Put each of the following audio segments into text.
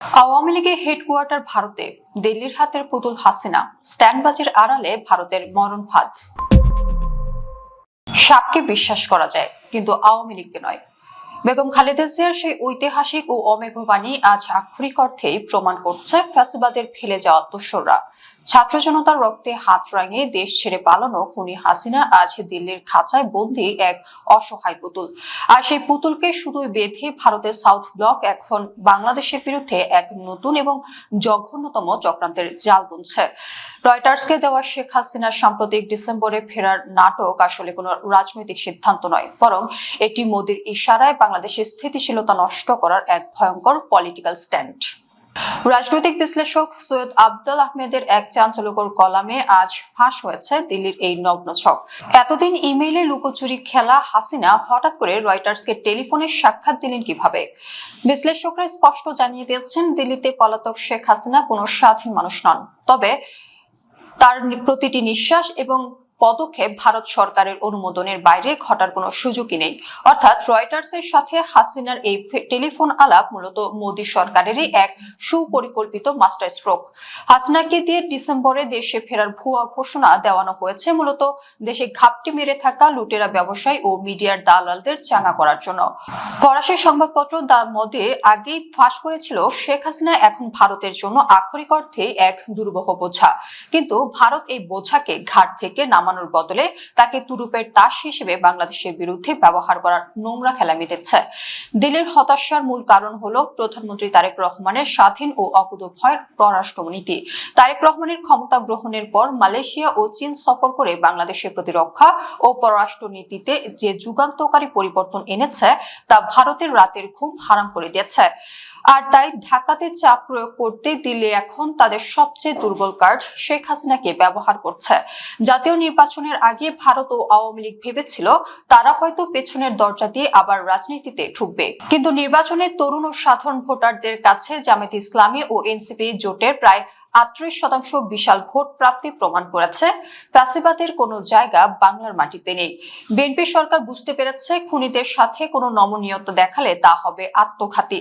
আওয়ামী লীগের হেডকোয়ার্টার ভারতে, দিল্লির হাতের পুতুল হাসিনা, স্ট্যান্ডবাজির আড়ালে ভারতের মরণ ফাঁদ। সাপকে বিশ্বাস করা যায়, কিন্তু আওয়ামী লীগকে নয়। বেগম খালেদা জিয়ার সেই ঐতিহাসিক ও অমেঘ বাণী আজ আক্ষরিক অর্থেই প্রমাণ করছে ফ্যাসিবাদের ফেলে যাওয়া দোসররা। ছাত্র জনতার রক্তে হাত রাঙিয়ে দেশ ছেড়ে পালানো খুনি হাসিনা আজ দিল্লির খাঁচায় বন্দী এক অসহায় পুতুল। আর সেই পুতুলকে শুধুই বেঁধে ভারতের সাউথ ব্লক এখন বাংলাদেশের বিরুদ্ধে এক নতুন এবং জঘন্যতম চক্রান্তের জাল বুনছে। রয়টার্সকে দেওয়া শেখ হাসিনার সাম্প্রতিক ডিসেম্বরে ফেরার নাটক আসলে কোনো রাজনৈতিক সিদ্ধান্ত নয়, বরং এটি মোদির ইশারায় বাংলাদেশের স্থিতিশীলতা নষ্ট করার এক ভয়ঙ্কর পলিটিক্যাল স্ট্যান্ড। রাজনৈতিক বিশ্লেষক সৈয়দ আব্দুল আহমেদের এক চাঞ্চল্যকর কলামে আজ ফাঁস হয়েছে দিল্লির এই নগ্ন ছক। এতদিন ইমেইলে লুকোচুরি খেলা হাসিনা হঠাৎ করে রয়টার্সকে টেলিফোনে সাক্ষাৎ দিলেন কিভাবে? বিশ্লেষকরা স্পষ্ট জানিয়ে দিয়েছেন, দিল্লিতে পলাতক শেখ হাসিনা কোনো স্বাধীন মানুষ নন, তবে তার প্রতিটি নিঃশ্বাস এবং পদক্ষেপ ভারত সরকারের অনুমোদনের বাইরে ঘটার কোনো সুযোগই নেই। অর্থাৎ রয়টার্সের সাথে হাসিনার এই টেলিফোন আলাপ মূলত মোদী সরকারেরই এক সুপরিকল্পিত মাস্টার স্ট্রোক। হাসিনাকে দিয়ে ডিসেম্বরে দেশে ফেরার ভুয়া ঘোষণা দেওয়ানো হয়েছে মূলত দেশে ঘাপটি মেরে থাকা লুটেরা ব্যবসায়ী ও মিডিয়ার দালালদের চাঙ্গা করার জন্য। ফরাসি সংবাদপত্র দ্য মদে আগেই ফাঁস করেছিল, শেখ হাসিনা এখন ভারতের জন্য আক্ষরিক অর্থে এক দুর্বহ বোঝা, কিন্তু ভারত এই বোঝাকে ঘাট থেকে নামানোর বদলে তাকে তুরুপের তাস হিসেবে বাংলাদেশের বিরুদ্ধে ব্যবহার করার নোংরা খেলা মেতেছে। দিল্লির হতাশার মূল কারণ হলো প্রধানমন্ত্রী তারেক রহমানের স্বাধীন ও অকুতোভয় পররাষ্ট্রনীতি। তারেক রহমানের ক্ষমতা গ্রহণের পর মালয়েশিয়া ও চীন সফর করে বাংলাদেশের প্রতিরক্ষা ও পররাষ্ট্রনীতিতে যে যুগান্তকারী পরিবর্তন এনেছে তা ভারতের রাতের ঘুম হারাম করে দিয়েছে। আর তাই ঢাকাতে চাপ প্রয়োগ করতে দিল্লি এখন তাদের সবচেয়ে দুর্বল কার্ড শেখ হাসিনাকে ব্যবহার করছে। জাতীয় নির্বাচনের আগে ভারত ও আওয়ামী লীগ ভেবেছিল তারা হয়তো পেছনের দরজা দিয়ে আবার রাজনীতিতে ঢুকবে, কিন্তু নির্বাচনে তরুণ ও সাধারণ ভোটারদের কাছে জামায়াতে ইসলামী ও এনসিপি জোটের প্রায় 38% বিশাল ভোট প্রাপ্তি প্রমাণ করেছে ফ্যাসিবাদের কোনো জায়গা বাংলার মাটিতে নেই। বিএনপি সরকার বুঝতে পেরেছে খুনিদের সাথে কোনো নমনীয়তা দেখালে তা হবে আত্মঘাতী।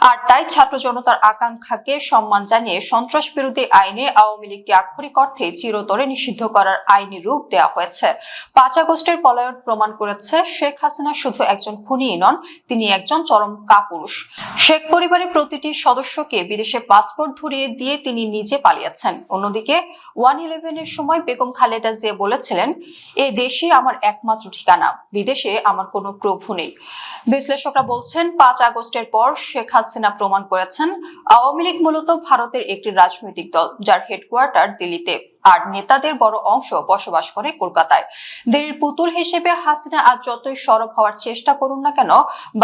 আর তাই ছাত্র জনতার আকাঙ্ক্ষাকে সম্মান জানিয়ে সন্ত্রাস বিরোধী আইনে আওয়ামী লীগকে আক্ষরিক অর্থে চিরতরে নিষিদ্ধ করার আইনি রূপ দেওয়া হয়েছে। 5 আগস্টের পলায়ন প্রমাণ করেছে শেখ হাসিনা শুধু একজন খুনিই নন, তিনি একজন চরম কাপুরুষ। শেখ পরিবারের প্রতিটি সদস্যকে বিদেশে পাসপোর্ট ধরিয়ে দিয়ে তিনি নিজে পালিয়েছেন। অন্যদিকে 1/11 সময় বেগম খালেদা জিয়া বলেছিলেন, এই দেশই আমার একমাত্র ঠিকানা, বিদেশে আমার কোনো প্রভু নেই। বিশ্লেষকরা বলছেন, 5 আগস্টের পর শেখ হাসিনা প্রমাণ করেছেন আওয়ামী লীগ মূলত ভারতের একটি রাজনৈতিক দল, যার হেডকোয়ার্টার দিল্লিতে আর নেতাদের বড় অংশ বসবাস করে কলকাতায়। দিল্লির পুতুল হিসেবে হাসিনা আজ যতই সরব হওয়ার চেষ্টা করুন না কেন,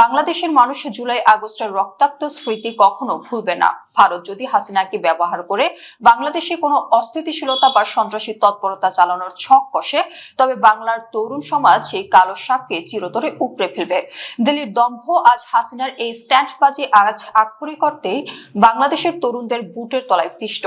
বাংলাদেশের মানুষ জুলাই আগস্টের রক্তাক্ত স্মৃতি কখনো ভুলবে না। ভারত যদি হাসিনাকে ব্যবহার করে বাংলাদেশে কোনো অস্থিতিশীলতা বা সন্ত্রাসী তৎপরতা চালানোর ছক কষে, তবে বাংলার তরুণ সমাজ সেই কালো সাপকে চিরতরে উপড়ে ফেলবে। দিল্লির দম্ভ আজ হাসিনার এই স্ট্যান্ডবাজি আজ আক্ষরিক অর্থেই বাংলাদেশের তরুণদের বুটের তলায় পিষ্ট।